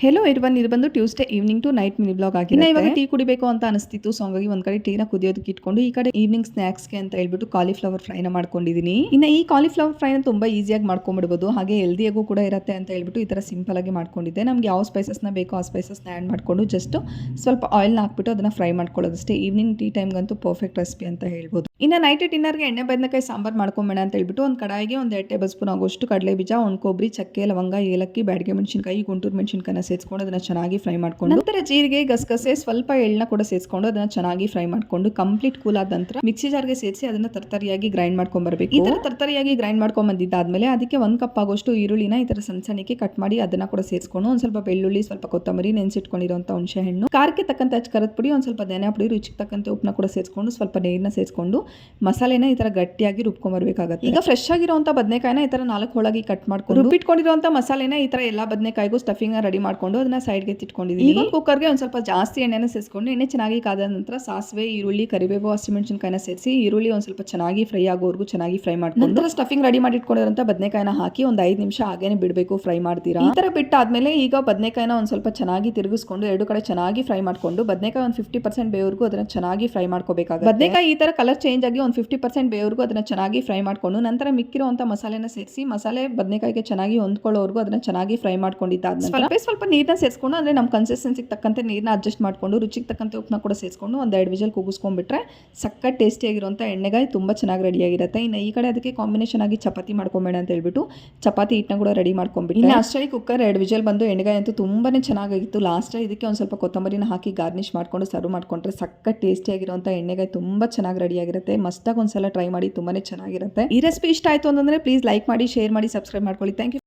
Hello everyone, ಇದು ಬಂದು Tuesday evening to night mini blog ಆಗಿದೆ. ಇವಾಗ ಟೀ ಕುಡಿಬೇಕು ಅಂತ ಅನಿಸ್ತಿತ್ತು, ಸೊ ಹಂಗಾಗಿ ಒಂದ್ ಕಡೆ ಟೀನ ಕುದಿಯೋದಕ್ಕೆ ಇಟ್ಕೊಂಡು ಈ ಕಡೆ ಈವ್ನಿಂಗ್ ಸ್ನಾಕ್ಸ್ಗೆ ಅಂತ ಹೇಳ್ಬಿಟ್ಟು ಕಾಲಿಫ್ಲವರ್ ಫ್ರೈನ ಮಾಡ್ಕೊಂಡಿದ್ದೀನಿ. ಇನ್ನು ಈ ಕಾಲಿಫ್ಲವರ್ ಫ್ರೈನ ತುಂಬಾ ಈಸಿಯಾಗಿ ಮಾಡ್ಕೊಂಡ್ಬಿಡ್ಬೋದು, ಹಾಗೆ ಹೆಲ್ದಿಯಾಗೂ ಕೂಡ ಇರುತ್ತೆ ಅಂತ ಹೇಳ್ಬಿಟ್ಟು ಈ ತರ ಸಿಂಪಲ್ ಆಗಿ ಮಾಡ್ಕೊಂಡಿದ್ದೆ. ನಮ್ಗೆ ಯಾವ ಸ್ಪೈಸಸ್ನ ಬೇಕೋ ಆ ಸ್ಪೈಸಸ್ನ ಆ್ಯಡ್ ಮಾಡ್ಕೊಂಡು ಜಸ್ಟ್ ಸ್ವಲ್ಪ ಆಯಿಲ್ನ ಹಾಕ್ಬಿಟ್ಟು ಅದನ್ನ ಫ್ರೈ ಮಾಡ್ಕೊಳ್ಳೋದಷ್ಟೇ. ಈವ್ನಿಂಗ್ ಟೀ ಟೈಮ್ಗಂತೂ ಪರ್ಫೆಕ್ಟ್ ರೆಸಿಪಿ ಅಂತ ಹೇಳ್ಬೋದು. ಇನ್ನು ನೈಟ್ ಡಿನ್ನರ್ಗೆ ಎಣ್ಣೆ ಬದನೆಕಾಯಿ ಸಾಂಬಾರ್ ಮಾಡ್ಕೊಂಬೇಡ ಅಂತ ಹೇಳ್ಬಿಟ್ಟು ಒಂದು ಕಡಾಯಿಗೆ ಒಂದು 2 ಟೇಬಲ್ ಸ್ಪೂನ್ ಆಗೋಷ್ಟು ಕಡಲೆ ಬೀಜ, ಒಂದು ಕೊಬ್ಬರಿ, ಚಕ್ಕೆ, ಲವಂಗ, ಏಲಕ್ಕಿ, ಬ್ಯಾಡಗೆ ಮೆಣಸಿನಕಾಯಿ, ಗುಂಟೂರು ಮೆಣಸಿನಕಾಯಿನ ಸೇರಿಸ್ಕೊಂಡು ಅದನ್ನ ಚೆನ್ನಾಗಿ ಫ್ರೈ ಮಾಡ್ಕೊಂಡು ನಂತರ ಜೀರಿಗೆ, ಗಸಗಸೆ, ಸ್ವಲ್ಪ ಎಳ್ಳನ್ನ ಕೂಡ ಸೇರಿಸ್ಕೊಂಡು ಅದನ್ನ ಚೆನ್ನಾಗಿ ಫ್ರೈ ಮಾಡ್ಕೊಂಡು ಕಂಪ್ಲೀಟ್ ಕೂಲ್ ಆದ ನಂತರ ಮಿಕ್ಸಿ ಜಾರ್ಗೆ ಸೇರಿಸಿ ಅದನ್ನ ತರ್ತರಿಯಾಗಿ ಗ್ರೈಂಡ್ ಮಾಡ್ಕೊಂಡ್ ಬರಬೇಕು. ಈ ತರ ತರ್ತರಿಯಾಗಿ ಗ್ರೈಂಡ್ ಮಾಡ್ಕೊಂಡ್ ಬಂದಿದ್ದಾದ್ಮೇಲೆ ಅದಕ್ಕೆ 1 ಕಪ್ ಆಗೋಷ್ಟು ಈರುಳ್ಳಿನ ಈ ತರ ಸಣ್ಣ ಸಣ್ಣಕ್ಕೆ ಕಟ್ ಮಾಡಿ ಅದನ್ನ ಕೂಡ ಸೇರಿಸ್ಕೊಂಡು ಒಂದ್ ಸ್ವಲ್ಪ ಬೆಳ್ಳುಳ್ಳಿ, ಸ್ವಲ್ಪ ಕೊತ್ತಂಬರಿ, ನೆನೆಸಿಟ್ಕೊಂಡಿರುವಂತ ಹುಣಸೆ ಹಣ್ಣು, ಖಾರಕ್ಕೆ ತಕ್ಕಂತೆ ಖಾರದ ಪುಡಿ, ಒಂದ್ ಸ್ವಲ್ಪ ಧನಿಯಾ ಪುಡಿ, ರುಚಿಗೆ ತಕ್ಕಂತೆ ಉಪ್ಪನ್ನ ಕೂಡ ಸೇರಿಸ್ಕೊಂಡು ಸ್ವಲ್ಪ ನೀರನ್ನ ಸೇರಿಸ್ಕೊಂಡು ಮಸಾಲೆನ ಈ ತರ ಗಟ್ಟಿಯಾಗಿ ರುಬ್ಕೊಂಡ್ ಬರ್ಬೇಕಾಗುತ್ತೆ. ಈಗ ಫ್ರೆಶ್ ಆಗಿರುವಂತ ಬದನೆಕಾಯಿನ ಈ ತರ 4 ಹೋಳಾಗಿ ಕಟ್ ಮಾಡ್ಕೊಂಡು ರುಬ್ಬಿಟ್ಕೊಂಡಿರುವಂತ ಮಸಾಲೆನ ಈ ತರ ಎಲ್ಲಾ ಬದನೆಕಾಯಿಗೂ ಸ್ಟಫಿಂಗ್ ರೆಡಿ ಮಾಡ್ಕೊಂಡು ಅದನ್ನ ಸೈಡ್ಗೆ ಇಟ್ಕೊಂಡಿದ್ದೀನಿ. ಈಗ ಕುಕ್ಕರ್ಗೆ ಒಂದ್ ಸ್ವಲ್ಪ ಜಾಸ್ತಿ ಎಣ್ಣೆನ ಸೇರಿಸ್ಕೊಂಡು ಎಣ್ಣೆ ಚೆನ್ನಾಗಿ ಕಾದ ನಂತರ ಸಾಸಿವೆ, ಈರುಳ್ಳಿ, ಕರಿಬೇವು, ಹಸಿಮೆಣಸಿನಕಾಯಿನ ಸೇರಿಸಿ ಈರುಳ್ಳಿ ಒಂದ್ ಸ್ವಲ್ಪ ಚೆನ್ನಾಗಿ ಫ್ರೈ ಆಗೋವರೆಗೂ ಚೆನ್ನಾಗಿ ಫ್ರೈ ಮಾಡ್ಕೊಂಡು ನಂತರ ಸ್ಟಫಿಂಗ್ ರೆಡಿ ಮಾಡಿ ಇಟ್ಕೊಂಡಿರುವಂತ ಬದನೆಕಾಯಿನ ಹಾಕಿ ಒಂದ್ 5 ನಿಮಿಷ ಹಾಗೇನೆ ಬಿಡಬೇಕು ಫ್ರೈ ಮಾಡ್ತೀರಾ. ಈ ತರ ಬಿಟ್ಟಾದ್ಮೇಲೆ ಈಗ ಬದನೆಕಾಯಿನ ಒಂದ್ ಸ್ವಲ್ಪ ಚೆನ್ನಾಗಿ ತಿರುಗಿಸ್ಕೊಂಡು 2 ಕಡೆ ಚೆನ್ನಾಗಿ ಫ್ರೈ ಮಾಡ್ಕೊಂಡು ಬದನೆಕಾಯಿ ಒಂದು 50% ಬೇವರೆಗೂ ಅದನ್ನ ಚೆನ್ನಾಗಿ ಫ್ರೈ ಮಾಡ್ಕೋಬೇಕಾಗುತ್ತೆ. ಬದನೆಕಾಯಿ ಈ ತರ ಕಲರ್ ಚೇಂಜ್ ಆಗಿ ಒಂದು 50% ಬೇವರೆಗೂ ಅದನ್ನ ಚೆನ್ನಾಗಿ ಫ್ರೈ ಮಾಡ್ಕೊಂಡು ನಂತರ ಮಿಕ್ಕಿರುವಂತ ಮಸಾಲೆನ ಸೇರಿಸಿ ಮಸಾಲೆ ಬದನೆಕಾಯಿಗೆ ಚೆನ್ನಾಗಿ ಹೊಂದ್ಕೊಳ್ಳೋವರೆಗೂ ಅದನ್ನ ಚೆನ್ನಾಗಿ ಫ್ರೈ ಮಾಡ್ಕೊಂಡಿದ್ದಾದ್ಮೇಲೆ ಸ್ವಲ್ಪ ನೀರನ್ನ ಸೇರಿಸ್ಕೊಂಡು ಅಂದ್ರೆ ನಮ್ಮ ಕನ್ಸಿಸ್ಟೆನ್ಸಿಗೆ ತಕ್ಕಂತೆ ನೀರನ್ನ ಅಡ್ಜಸ್ಟ್ ಮಾಡ್ಕೊಂಡು ರುಚಿಗೆ ತಕ್ಕಂತೆ ಉಪ್ಪನ್ನ ಕೂಡ ಸೇರಿಸ್ಕೊಂಡು ಒಂದು 2 ವಿಜಲ್ ಕೂಗಿಸ್ಕೊಂಡ್ಬಿಟ್ರೆ ಸಕ್ಕ ಟೇಸ್ಟಿಯಾಗಿರುವಂಥ ಎಣ್ಣೆಗಾಯಿ ತುಂಬ ಚೆನ್ನಾಗಿ ರೆಡಿಯಾಗಿರುತ್ತೆ. ಇನ್ನು ಈ ಕಡೆ ಅದಕ್ಕೆ ಕಾಂಬಿನೇಷನ್ ಆಗಿ ಚಪಾತಿ ಮಾಡ್ಕೊಂಬೇಡ ಅಂತ ಹೇಳ್ಬಿಟ್ಟು ಚಪಾತಿ ಹಿಟ್ಟನ್ನ ಕೂಡ ರೆಡಿ ಮಾಡ್ಕೊಂಡ್ಬಿಟ್ಟು ಇನ್ನು ಅಷ್ಟೇ ಕುಕ್ಕರ್ 2 ವಿಜಲ್ ಬಂದು ಎಣ್ಣೆಗಾಯಿ ಅಂತೂ ತುಂಬಾನೇ ಚೆನ್ನಾಗಿತ್ತು. ಲಾಸ್ಟ್ ಇದಕ್ಕೆ ಒಂದು ಸ್ವಲ್ಪ ಕೊತ್ತಂಬರಿನ ಹಾಕಿ ಗಾರ್ನಿಶ್ ಮಾಡ್ಕೊಂಡು ಸರ್ವ್ ಮಾಡ್ಕೊಂಡ್ರೆ ಸಕ್ಕ ಟೇಸ್ಟಿಯಾಗಿರುವಂಥ ಎಣ್ಣೆಗಾಯಿ ತುಂಬ ಚೆನ್ನಾಗಿ ರೆಡಿಯಾಗಿರುತ್ತೆ. ಮಸ್ತಾಗಿ ಒಂದ್ಸಲ ಟ್ರೈ ಮಾಡಿ, ತುಂಬಾನೇ ಚೆನ್ನಾಗಿರುತ್ತೆ. ಈ ರೆಸಿಪಿ ಇಷ್ಟ ಆಯಿತು ಅಂತಂದ್ರೆ ಪ್ಲೀಸ್ ಲೈಕ್ ಮಾಡಿ, ಶೇರ್ ಮಾಡಿ, ಸಬ್ಸ್ಕ್ರೈಬ್ ಮಾಡ್ಕೊಳ್ಳಿ. Thank you.